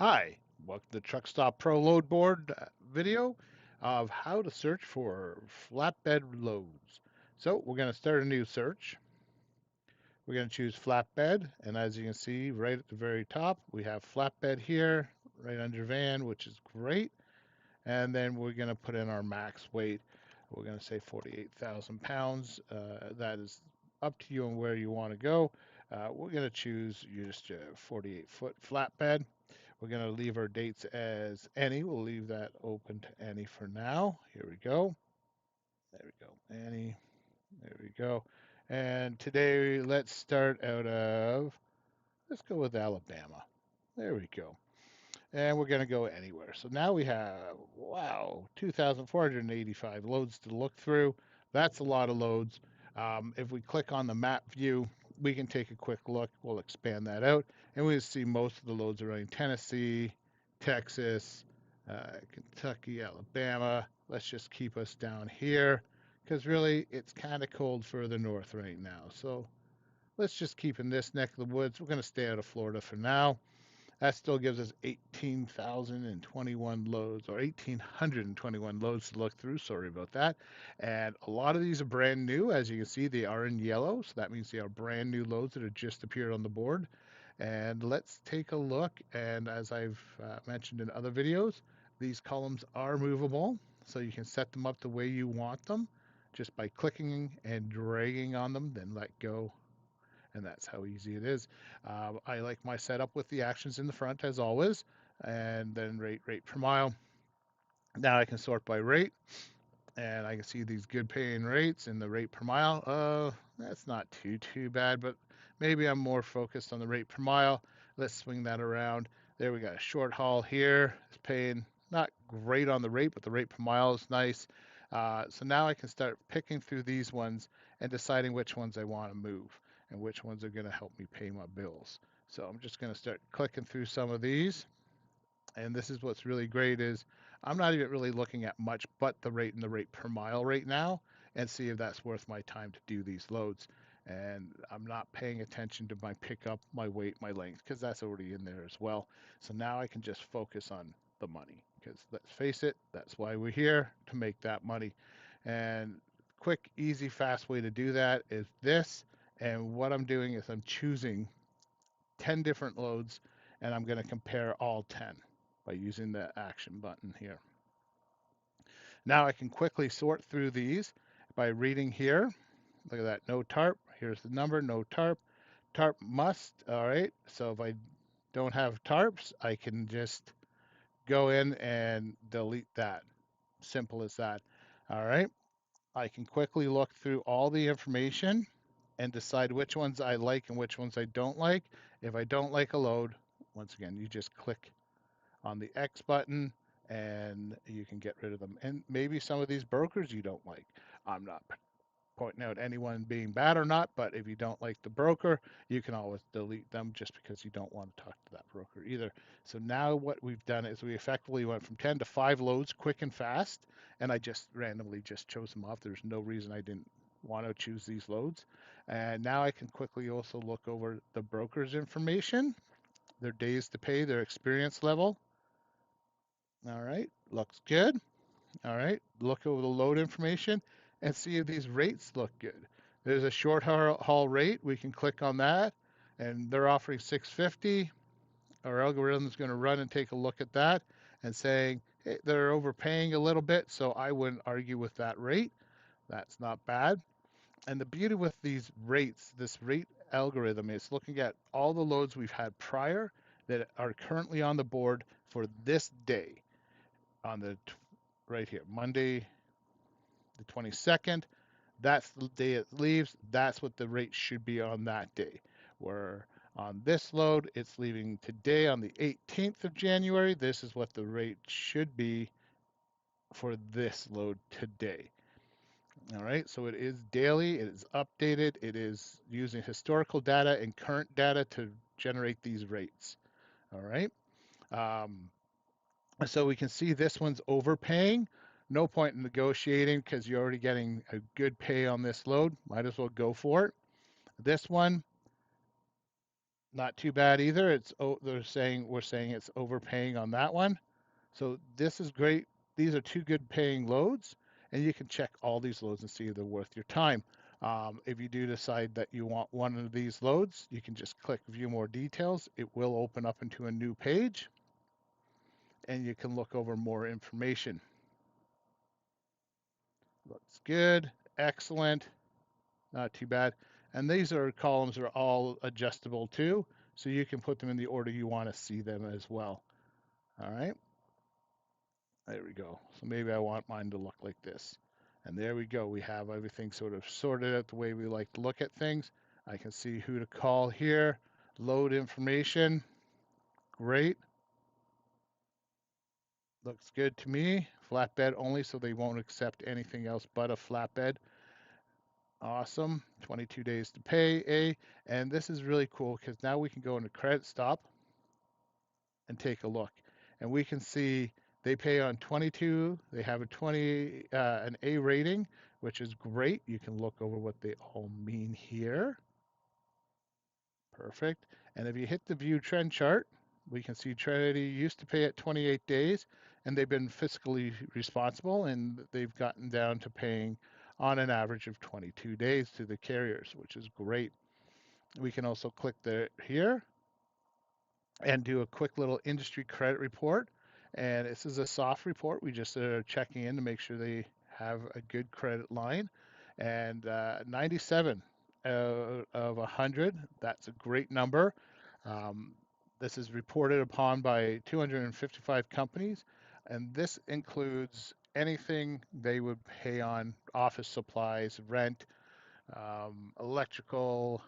Hi, welcome to the Truckstop Pro Load Board video of how to search for flatbed loads. So we're going to start a new search. We're going to choose flatbed, and as you can see right at the very top, we have flatbed here, right under van, which is great. And then we're going to put in our max weight. We're going to say 48,000 pounds. That is up to you and where you want to go. We're going to choose just a 48-foot flatbed. We're going to leave our dates as any. We'll leave that open to any for now. Here we go. There we go. Any. There we go. And today, let's start out of, let's go with Alabama. There we go. And we're going to go anywhere. So now we have, wow, 2,485 loads to look through. That's a lot of loads. If we click on the map view, we can take a quick look. We'll expand that out, and we'll see most of the loads are in Tennessee, Texas, Kentucky, Alabama. Let's just keep us down here because really it's kind of cold further north right now. So let's just keep in this neck of the woods. We're going to stay out of Florida for now. That still gives us 18,021 loads, or 1,821 loads to look through. Sorry about that. And a lot of these are brand new. As you can see, they are in yellow. So that means they are brand new loads that have just appeared on the board. And let's take a look. And as I've mentioned in other videos, these columns are movable. So you can set them up the way you want them just by clicking and dragging on them, then let go, and that's how easy it is. I like my setup with the actions in the front as always, and then rate per mile. Now I can sort by rate, and I can see these good paying rates and the rate per mile. That's not too bad, but maybe I'm more focused on the rate per mile. Let's swing that around. There we got a short haul here. It's paying not great on the rate, but the rate per mile is nice. So now I can start picking through these ones and deciding which ones I want to move and which ones are going to help me pay my bills. So I'm just going to start clicking through some of these. And this is what's really great is I'm not even really looking at much but the rate and the rate per mile right now and see if that's worth my time to do these loads. And I'm not paying attention to my pickup, my weight, my length, because that's already in there as well. So now I can just focus on the money because let's face it, that's why we're here, to make that money. And quick, easy, fast way to do that is this. And what I'm doing is I'm choosing 10 different loads, and I'm going to compare all 10 by using the action button here. Now I can quickly sort through these by reading here. Look at that, no tarp. Here's the number, no tarp. Tarp must, all right. So if I don't have tarps, I can just go in and delete that. Simple as that. All right. I can quickly look through all the information and decide which ones I like and which ones I don't like. If I don't like a load, once again, you just click on the X button and you can get rid of them. And maybe some of these brokers you don't like. I'm not pointing out anyone being bad or not, but if you don't like the broker, you can always delete them just because you don't want to talk to that broker either. So now what we've done is we effectively went from 10 to 5 loads quick and fast, and I just randomly just chose them off. There's no reason I didn't want to choose these loads. And now I can quickly also look over the broker's information, their days to pay, their experience level. All right, looks good. All right, look over the load information and see if these rates look good. There's a short haul rate. We can click on that, and they're offering 650. Our algorithm is going to run and take a look at that and saying, hey, they're overpaying a little bit, so I wouldn't argue with that rate. That's not bad. And the beauty with these rates, this rate algorithm, is looking at all the loads we've had prior that are currently on the board for this day on the right here, Monday, the 22nd. That's the day it leaves. That's what the rate should be on that day. Where on this load, it's leaving today on the 18th of January. This is what the rate should be for this load today. All right, so it is daily, it is updated, it is using historical data and current data to generate these rates. All right. Um, So we can see this one's overpaying. No point in negotiating because you're already getting a good pay on this load. Might as well go for it. This one, Not too bad either. We're saying it's overpaying on that one. So this is great. These are two good paying loads, and you can check all these loads and see if they're worth your time. If you do decide that you want one of these loads, you can just click view more details. It will open up into a new page, and you can look over more information. Looks good, excellent, not too bad. And these columns are all adjustable too, so you can put them in the order you want to see them as well. All right. There we go. So maybe I want mine to look like this. And there we go. We have everything sort of sorted out the way we like to look at things. I can see who to call here, load information. Great. Looks good to me. Flatbed only, so they won't accept anything else but a flatbed. Awesome. 22 days to pay, And this is really cool because now we can go into Credit Stop and take a look. And we can see they pay on 22. They have a 20, an A rating, which is great. You can look over what they all mean here. Perfect. And if you hit the view trend chart, we can see Trinity used to pay at 28 days, and they've been fiscally responsible, and they've gotten down to paying on an average of 22 days to the carriers, which is great. We can also click there here and do a quick little industry credit report. And this is a soft report. We just are checking in to make sure they have a good credit line. And 97 of 100, that's a great number. Um, this is reported upon by 255 companies, and this includes anything they would pay on office supplies, rent, electrical,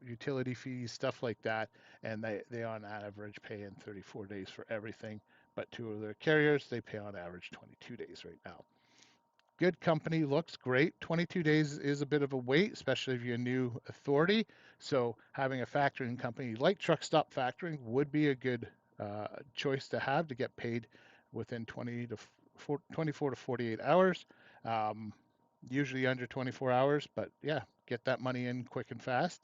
utility fees, stuff like that. And they on average pay in 34 days for everything. But two of their carriers, they pay on average 22 days right now. Good company, looks great. 22 days is a bit of a wait, especially if you're a new authority. So having a factoring company like Truckstop Factoring would be a good choice to have to get paid within 24 to 48 hours. Um, Usually under 24 hours, but yeah, get that money in quick and fast.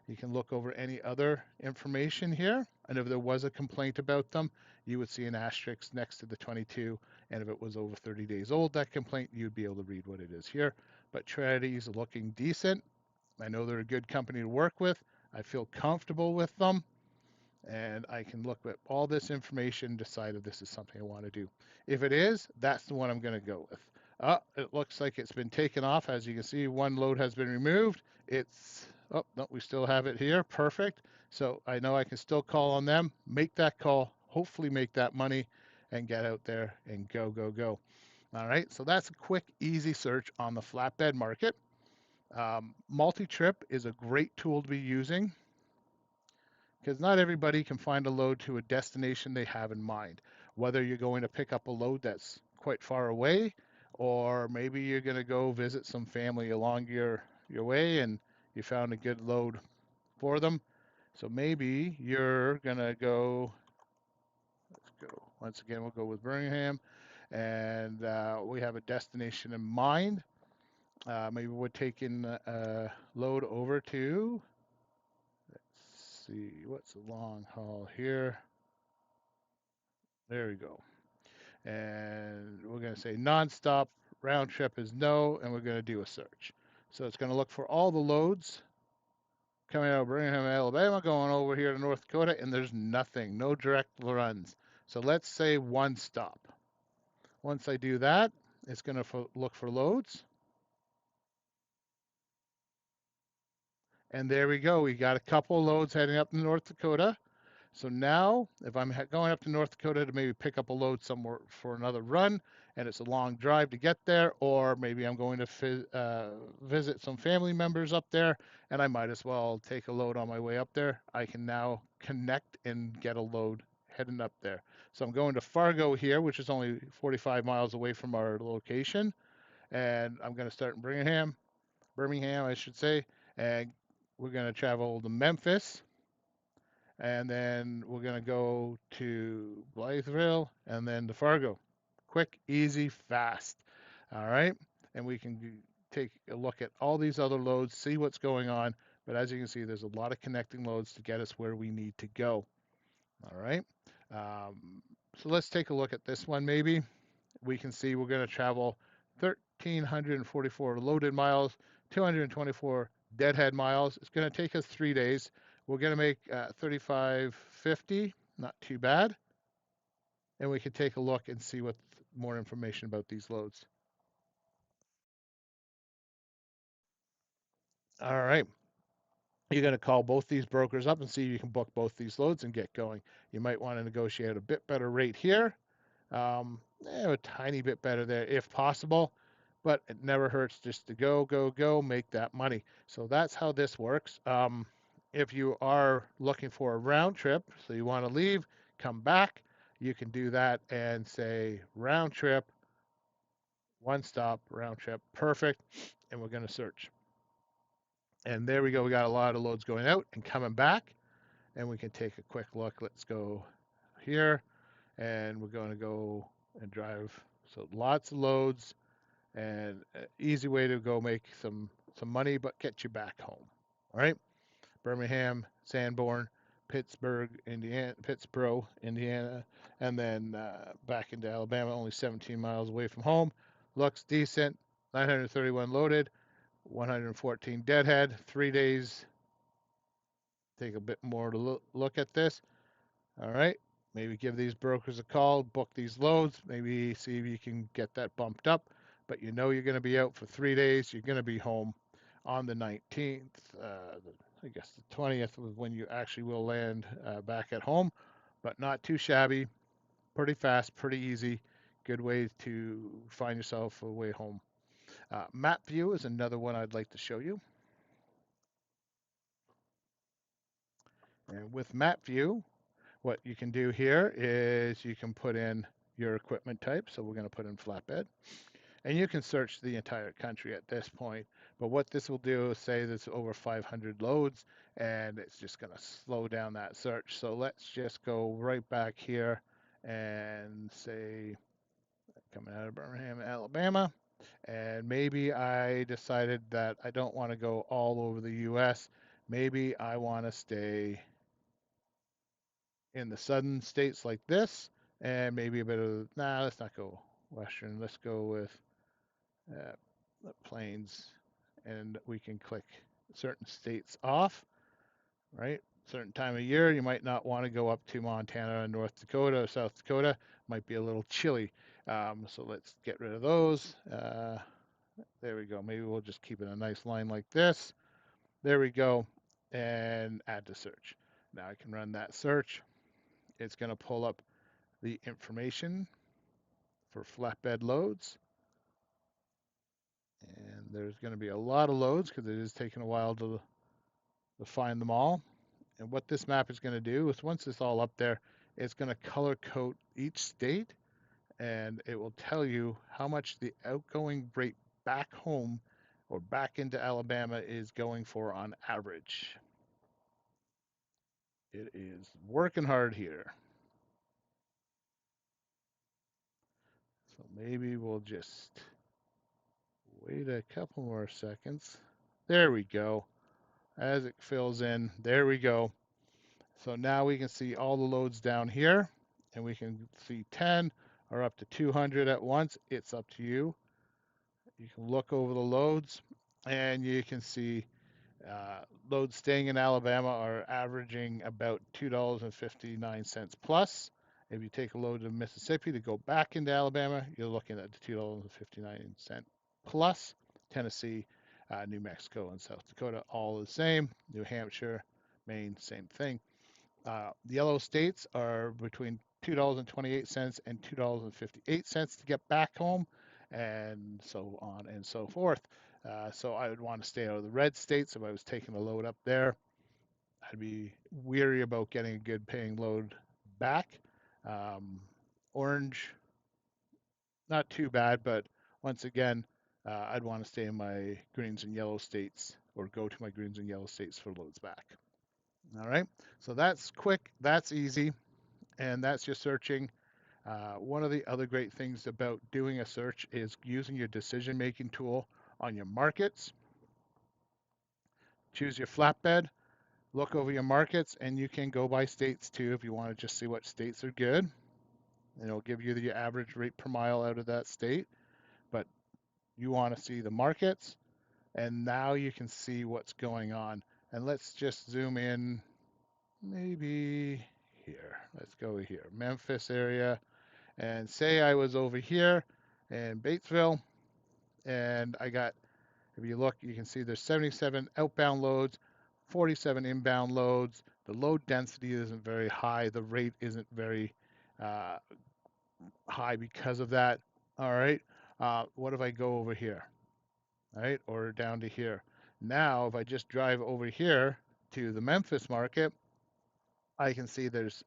You can look over any other information here, and if there was a complaint about them, you would see an asterisk next to the 22, and if it was over 30 days old, that complaint, you'd be able to read what it is here. But Trinity's looking decent. I know they're a good company to work with. I feel comfortable with them, and I can look at all this information, decide if this is something I want to do. If it is, that's the one I'm going to go with. It looks like it's been taken off. As you can see, one load has been removed. Oh, no, we still have it here. Perfect. So I know I can still call on them, make that call, hopefully make that money, and get out there and go, go, go. All right, so that's a quick, easy search on the flatbed market. Multi-trip is a great tool to be using because not everybody can find a load to a destination they have in mind. Whether you're going to pick up a load that's quite far away, or maybe you're going to go visit some family along your way and you found a good load for them. So maybe you're going to go, let's go, once again, we'll go with Birmingham, and we have a destination in mind. Maybe we're taking a load over to, let's see, what's the long haul here? There we go. And we're going to say nonstop, round trip is no, and we're going to do a search. So it's going to look for all the loads coming out of Birmingham, Alabama, going over here to North Dakota, and there's nothing, no direct runs. So let's say one stop. Once I do that, it's going to look for loads. And there we go. We got a couple loads heading up to North Dakota. So now, if I'm going up to North Dakota to maybe pick up a load somewhere for another run, and it's a long drive to get there, or maybe I'm going to visit some family members up there, and I might as well take a load on my way up there, I can now connect and get a load heading up there. So I'm going to Fargo here, which is only 45 miles away from our location, and I'm going to start in Birmingham, I should say, and we're going to travel to Memphis, and then we're going to go to Blytheville and then to Fargo. Quick, easy, fast. All right. And we can take a look at all these other loads, see what's going on. But as you can see, there's a lot of connecting loads to get us where we need to go. All right. So let's take a look at this one maybe. We can see we're going to travel 1,344 loaded miles, 224 deadhead miles. It's going to take us 3 days. We're going to make 35.50, not too bad. And we can take a look and see what more information about these loads. All right. You're going to call both these brokers up and see if you can book both these loads and get going. You might want to negotiate a bit better rate here. A tiny bit better there if possible, but it never hurts just to go, make that money. So that's how this works. If you are looking for a round trip, so you want to leave, come back, you can do that and say round trip, one stop, round trip, perfect. And we're going to search. And there we go. We got a lot of loads going out and coming back. And we can take a quick look. Let's go here. And we're going to go and drive. So lots of loads and an easy way to go make some money, but get you back home. All right. Birmingham, Sanborn, Pittsburgh, Indiana, and then back into Alabama, only 17 miles away from home. Looks decent. 931 loaded, 114 deadhead. 3 days. Take a bit more to look at this. All right. Maybe give these brokers a call, book these loads, maybe see if you can get that bumped up. But you know you're going to be out for 3 days. You're going to be home on the 19th. I guess the 20th was when you actually will land back at home, but not too shabby. Pretty fast, pretty easy. Good way to find yourself a way home. Map view is another one I'd like to show you. And with map view, what you can do here is you can put in your equipment type. So we're going to put in flatbed. And you can search the entire country at this point. But what this will do is say there's over 500 loads, and it's just going to slow down that search. So let's just go right back here and say, coming out of Birmingham, Alabama. And maybe I decided that I don't want to go all over the US. Maybe I want to stay in the southern states like this, and maybe a bit of, nah, let's not go western. Let's go with the plains, and we can click certain states off, right? Certain time of year, you might not want to go up to Montana, North Dakota, or South Dakota. Might be a little chilly. So let's get rid of those. There we go. Maybe we'll just keep it a nice line like this. There we go. And add to search. Now I can run that search. It's going to pull up the information for flatbed loads. And there's going to be a lot of loads because it is taking a while to find them all. And what this map is going to do is once it's all up there, it's going to color code each state, and it will tell you how much the outgoing rate back home or back into Alabama is going for on average. It is working hard here. So maybe we'll just wait a couple more seconds. There we go. As it fills in, there we go. So now we can see all the loads down here, and we can see 10 or up to 200 at once. It's up to you. You can look over the loads, and you can see loads staying in Alabama are averaging about $2.59 plus. If you take a load to Mississippi to go back into Alabama, you're looking at $2.59 plus. Tennessee, New Mexico, and South Dakota, all the same. New Hampshire, Maine, same thing. The yellow states are between $2.28 and $2.58 to get back home, and so on and so forth. So I would want to stay out of the red states if I was taking a load up there. I'd be weary about getting a good paying load back. Orange, not too bad, but once again, I'd want to stay in my greens and yellow states or go to my greens and yellow states for loads back. All right, so that's quick, that's easy, and that's your searching. One of the other great things about doing a search is using your decision-making tool on your markets. Choose your flatbed, look over your markets, and you can go by states too if you want to just see what states are good. And it'll give you the average rate per mile out of that state. But you want to see the markets, and now you can see what's going on. And let's just zoom in maybe here. Let's go here, Memphis area, and say I was over here in Batesville, and I got, if you look, you can see there's 77 outbound loads, 47 inbound loads. The load density isn't very high. The rate isn't very uh, high because of that. All right. What if I go over here? All right, or down to here. Now, if I just drive over here to the Memphis market, I can see there's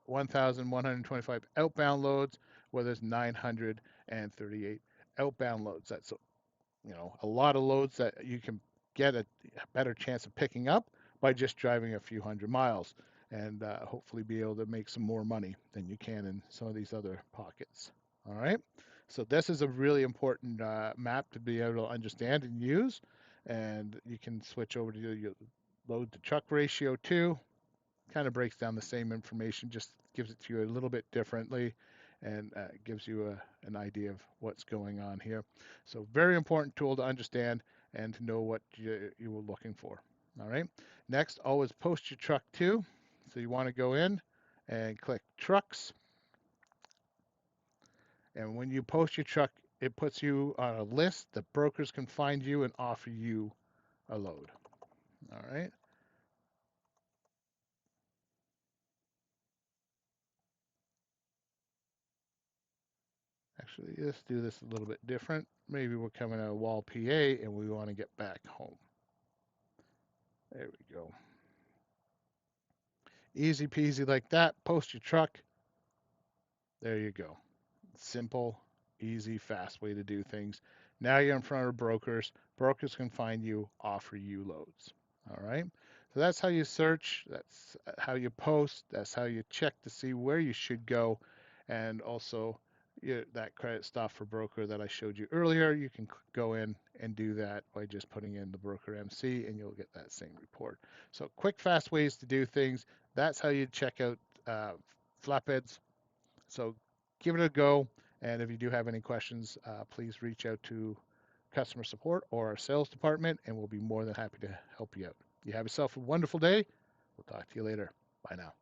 1,125 outbound loads, where there's 938 outbound loads. That's a lot of loads that you can get a better chance of picking up by just driving a few hundred miles, and hopefully be able to make some more money than you can in some of these other pockets. All right. So this is a really important map to be able to understand and use, and you can switch over to your load to truck ratio too. Kind of breaks down the same information, just gives it to you a little bit differently, and gives you an idea of what's going on here. So very important tool to understand and to know what you were looking for. All right. Next, always post your truck too. So you want to go in and click trucks. And when you post your truck, it puts you on a list that brokers can find you and offer you a load. All right. Actually, let's do this a little bit different. Maybe we're coming out of Wall, PA, and we want to get back home. There we go. Easy peasy like that. Post your truck. There you go. Simple, easy, fast way to do things. Now you're in front of brokers. Brokers can find you, offer you loads. All right. So that's how you search. That's how you post. That's how you check to see where you should go. And also that credit stop for broker that I showed you earlier, you can go in and do that by just putting in the broker MC, and you'll get that same report. So quick, fast ways to do things. That's how you check out flatbeds. So give it a go. And if you do have any questions, please reach out to customer support or our sales department, and we'll be more than happy to help you out. You have yourself a wonderful day. We'll talk to you later. Bye now.